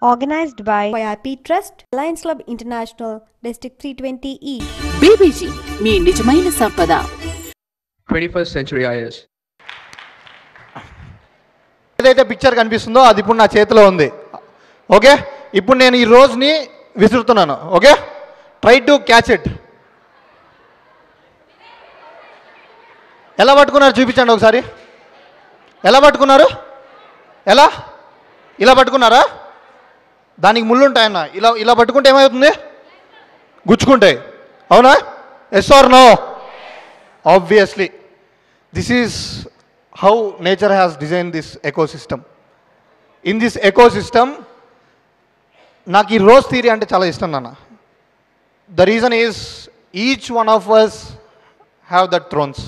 Organized by YIP Trust, Lions Club International, District 320E. BBC మీ నిజమైన సంపద 21st Century IS. ఏదైతే picture కనిపిస్తుందో అది ఇప్పుడు నా చేతిలో ఉంది. ఓకే, ఇప్పుడు నేను ఈ రోజుని విసురుతున్నాను. Okay, try to catch it. ఎలా పట్టుకున్నారు చూపించండి ఒకసారి. ఎలా పట్టుకున్నారు? ఎలా? ఇలా పట్టుకున్నారా? దానికి ముళ్ళు ఉంటాయన్న. ఇలా ఇలా పట్టుకుంటే ఏమవుతుంది? గుచ్చుకుంటాయి. అవునా? Yes or no? Obviously this is how nature has design this ecosystem. In this ecosystem నాకు ఈ రోజ్ థియరీ అంటే చాలా ఇష్టం నాన్న. The reason is each one of us have that thorns.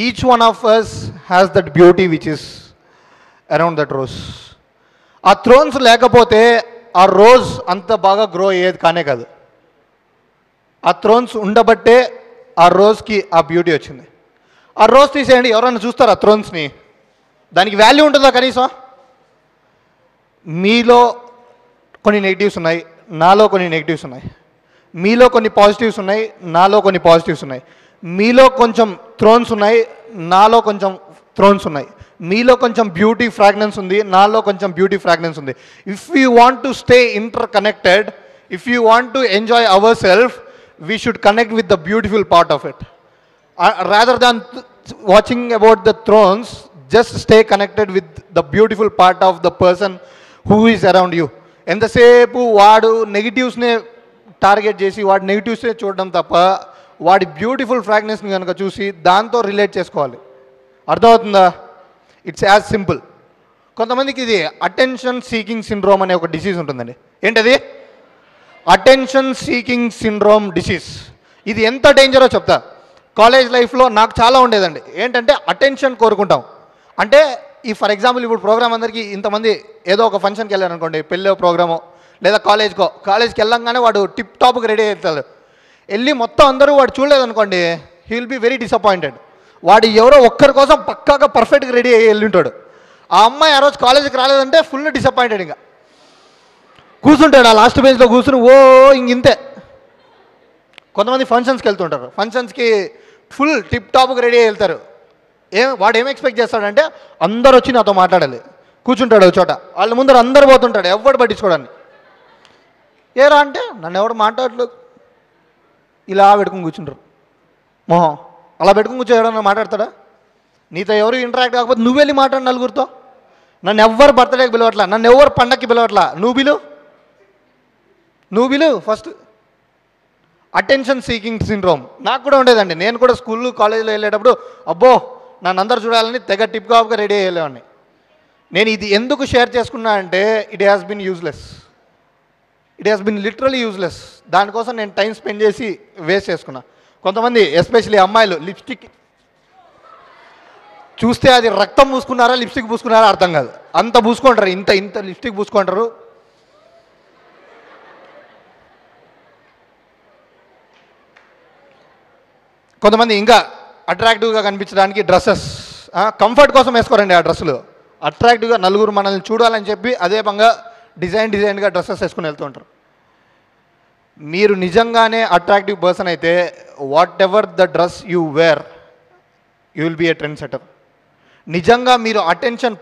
Each one of us has that beauty which is around that rose. ఆ thorns లేకపోతే ఆ rose అంత బాగా గ్రో అయ్యేది కానే కాదు. ఆ థ్రోన్స్ ఉండబట్టే ఆ రోజుకి ఆ బ్యూటీ వచ్చింది. ఆ రోజ్ తీసేయండి, ఎవరైనా చూస్తారా థ్రోన్స్ని? దానికి వాల్యూ ఉంటుందా కనీసం? మీలో కొన్ని నెగిటివ్స్ ఉన్నాయి, నాలో కొన్ని నెగిటివ్స్ ఉన్నాయి. మీలో కొన్ని పాజిటివ్స్ ఉన్నాయి, నాలో కొన్ని పాజిటివ్స్ ఉన్నాయి. మీలో కొంచెం థ్రోన్స్ ఉన్నాయి, నాలో కొంచెం థ్రోన్స్ ఉన్నాయి. మీలో కొంచెం బ్యూటీ ఫ్రాగ్రెన్స్ ఉంది, నాలో కొంచెం బ్యూటీ ఫ్రాగ్రెన్స్ ఉంది. If you want to stay inter connected, if you want to enjoy our self, we should connect with the beautiful part of it. Rather than watching about the Thrones, just stay connected with the beautiful part of the person who is around you. ఎంతసేపు వాడు నెగిటివ్స్నే target చేసి వాడి నెగిటివ్స్నే చూడడం తప్ప వాడి beautiful ఫ్రాగ్రెన్స్ని కనుక చూసి దాంతో రిలేట్ చేసుకోవాలి. అర్థమవుతుందా? It's as simple. కొంతమందికి ఇది అటెన్షన్ సీకింగ్ సిండ్రోమ్ అనే ఒక డిసీజ్ ఉంటుందండి. ఏంటది? Attention seeking syndrome disease. ఇది ఎంత డేంజరో చెప్తా. కాలేజ్ లైఫ్లో నాకు చాలా ఉండేదండి. ఏంటంటే అటెన్షన్ కోరుకుంటాం. అంటే ఈ ఫర్ ఎగ్జాంపుల్ ఇప్పుడు ప్రోగ్రామ్ అందరికీ ఇంతమంది ఏదో ఒక ఫంక్షన్కి వెళ్ళారు అనుకోండి, పెళ్ళో ప్రోగ్రామో లేదా కాలేజ్కి వెళ్ళంగానే వాడు టిప్ టాప్కి రెడీ అవుతాడు. వెళ్ళి మొత్తం అందరూ వాడు చూడలేదనుకోండి, he will be very disappointed. వాడు ఎవరో ఒక్కరి కోసం పక్కాగా పర్ఫెక్ట్గా రెడీ అయ్యి వెళ్ళింటాడు. ఆ అమ్మాయి ఆ రోజు కాలేజీకి రాలేదంటే ఫుల్ డిసప్పాయింటెడ్. ఇంకా కూర్చుంటాడు ఆ లాస్ట్ బెంచ్లో కూర్చుని ఇంతే. కొంతమంది ఫంక్షన్స్కి వెళ్తుంటారు, ఫంక్షన్స్కి ఫుల్ టిప్ టాప్కి రెడీ అయ్యి వెళ్తారు. వాడు ఏం ఎక్స్పెక్ట్ చేస్తాడంటే అందరు వచ్చి నాతో మాట్లాడాలి. కూర్చుంటాడు ఒక చోట, వాళ్ళ ముందర అందరు పోతుంటాడు, ఎవడు పట్టించుకోవడానికి. ఏరా అంటే నన్ను ఎవడు మాట్లాడలేదు, ఇలా పెట్టుకుని కూర్చుంటారు. మొహం అలా పెట్టుకుని కూర్చో, ఎవడన్నా మాట్లాడతాడా? నీతో ఎవరు ఇంటరాక్ట్ కాకపోతే నువ్వు వెళ్ళి మాట్లాడు నలుగురితో. నన్ను ఎవ్వరు బర్త్డేకి పిలవట్లా, నన్ను ఎవరు పండగకి పిలవట్లా, నువ్వు బిలు ఫస్ట్. అటెన్షన్ సీకింగ్ సిండ్రోమ్ నాకు కూడా ఉండేదండి. నేను కూడా స్కూల్ కాలేజీలో వెళ్ళేటప్పుడు అబ్బో నన్ను అందరు చూడాలని తెగ టిప్ టాప్గా రెడీ అయ్యేవాడిని. నేను ఇది ఎందుకు షేర్ చేసుకున్నా అంటే it has been useless. It has been literally useless. దానికోసం నేను టైం స్పెండ్ చేసి వేస్ట్ చేసుకున్నా. కొంతమంది ఎస్పెషలీ అమ్మాయిలు లిప్స్టిక్ చూస్తే అది రక్తం పూసుకున్నారా లిప్స్టిక్ పూసుకున్నారా అర్థం కాదు, అంత పూసుకుంటారు, ఇంత లిప్స్టిక్ పూసుకుంటారు. కొంతమంది ఇంకా అట్రాక్టివ్గా కనిపించడానికి డ్రెస్సెస్ కంఫర్ట్ కోసం వేసుకోరండి. ఆ డ్రెస్సులు అట్రాక్టివ్గా నలుగురు మనల్ని చూడాలని చెప్పి అదే పంగా డిజైన్గా డ్రెస్సెస్ వేసుకుని వెళ్తూ ఉంటారు. మీరు నిజంగానే అట్రాక్టివ్ పర్సన్ అయితే whatever the dress you wear you will be a trend setter. నిజంగా మీరు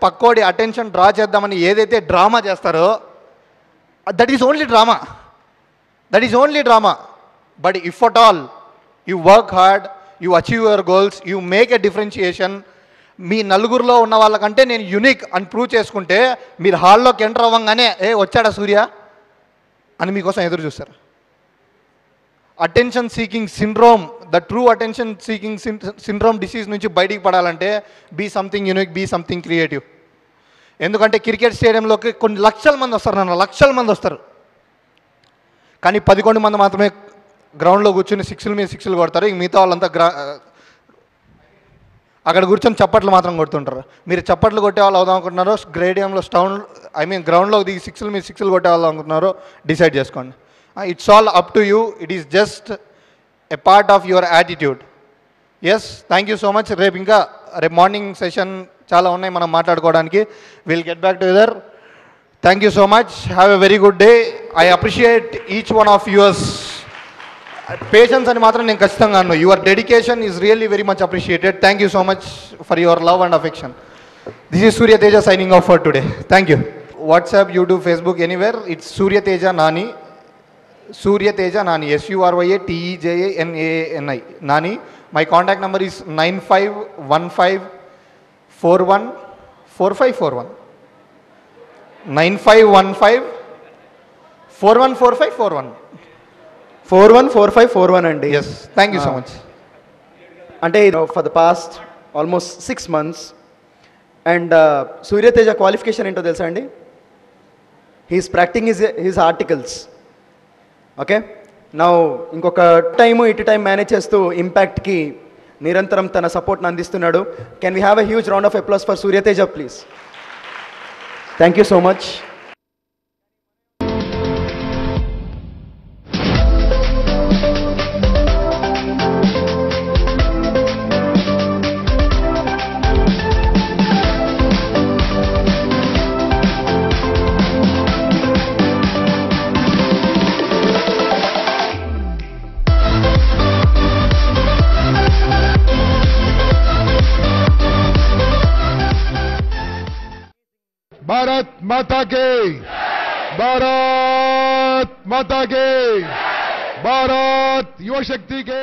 పక్కోడి అటెన్షన్ డ్రా చేద్దామని ఏదైతే డ్రామా చేస్తారో that is only drama. But if at all you work hard, you achieve your goals, you make a differentiation, మీ నలుగురిలో ఉన్న వాళ్ళకంటే నేను యునిక్ అని ప్రూవ్ చేసుకుంటే మీరు హాల్లోకి ఎంటర్ అవ్వగానే వచ్చాడా సూర్య అని మీకోసం ఎదురు చూస్తారు. Attention seeking syndrome, the true attention seeking syndrome disease నుంచి బయటికి పడాలంటే be something unique, be something creative. ఎందుకంటే క్రికెట్ స్టేడియంలోకి కొన్ని లక్షల మంది వస్తారు, కానీ 11 మంది మాత్రమే గ్రౌండ్లో కూర్చొని సిక్స్ల మీద సిక్స్లు కొడతారు. ఇంక మిగతా వాళ్ళంతా అక్కడ కూర్చొని చప్పట్లు మాత్రం కొడుతుంటారు. మీరు చప్పట్లు కొట్టే వాళ్ళు అవుదాం అనుకుంటున్నారో స్టేడియంలో గ్రౌండ్లో దిగి సిక్స్ల మీద సిక్స్లు కొట్టే వాళ్ళు అనుకుంటున్నారో డిసైడ్ చేసుకోండి. It's all up to you. It is just a part of your attitude. Yes, thank you so much. రేపు మార్నింగ్ సెషన్ చాలా ఉన్నాయి మనం మాట్లాడుకోవడానికి. Will get back to your thank you so much. Have a very good day. I appreciate each one of yours patience అని మాత్రం నేను ఖచ్చితంగా అన్నాను. Your dedication is really very much appreciated. Thank you so much for your love and affection. This is Surya Teja signing off for today. Thank you. WhatsApp, YouTube, Facebook, anywhere it's Surya Teja Nani. Surya Teja Nani, SURYATEJANANI Nani. My contact number is 9515414541 9515414541 414541 అండి. Yes. Thank you so much. అంటే for the past almost 6 months and Suryateja qualification ఏంటో తెలుసా అండి? He's practising his articles. Okay, నా ఇంకొక time ఇటు time manage చేస్తూ ఇంపాక్ట్కి నిరంతరం తన సపోర్ట్ని అందిస్తున్నాడు. Can we have a huge round of applause for Surya Teja please? Thank you so much. Bharat माता के, भारत माता के, भारत युवा शक्ति के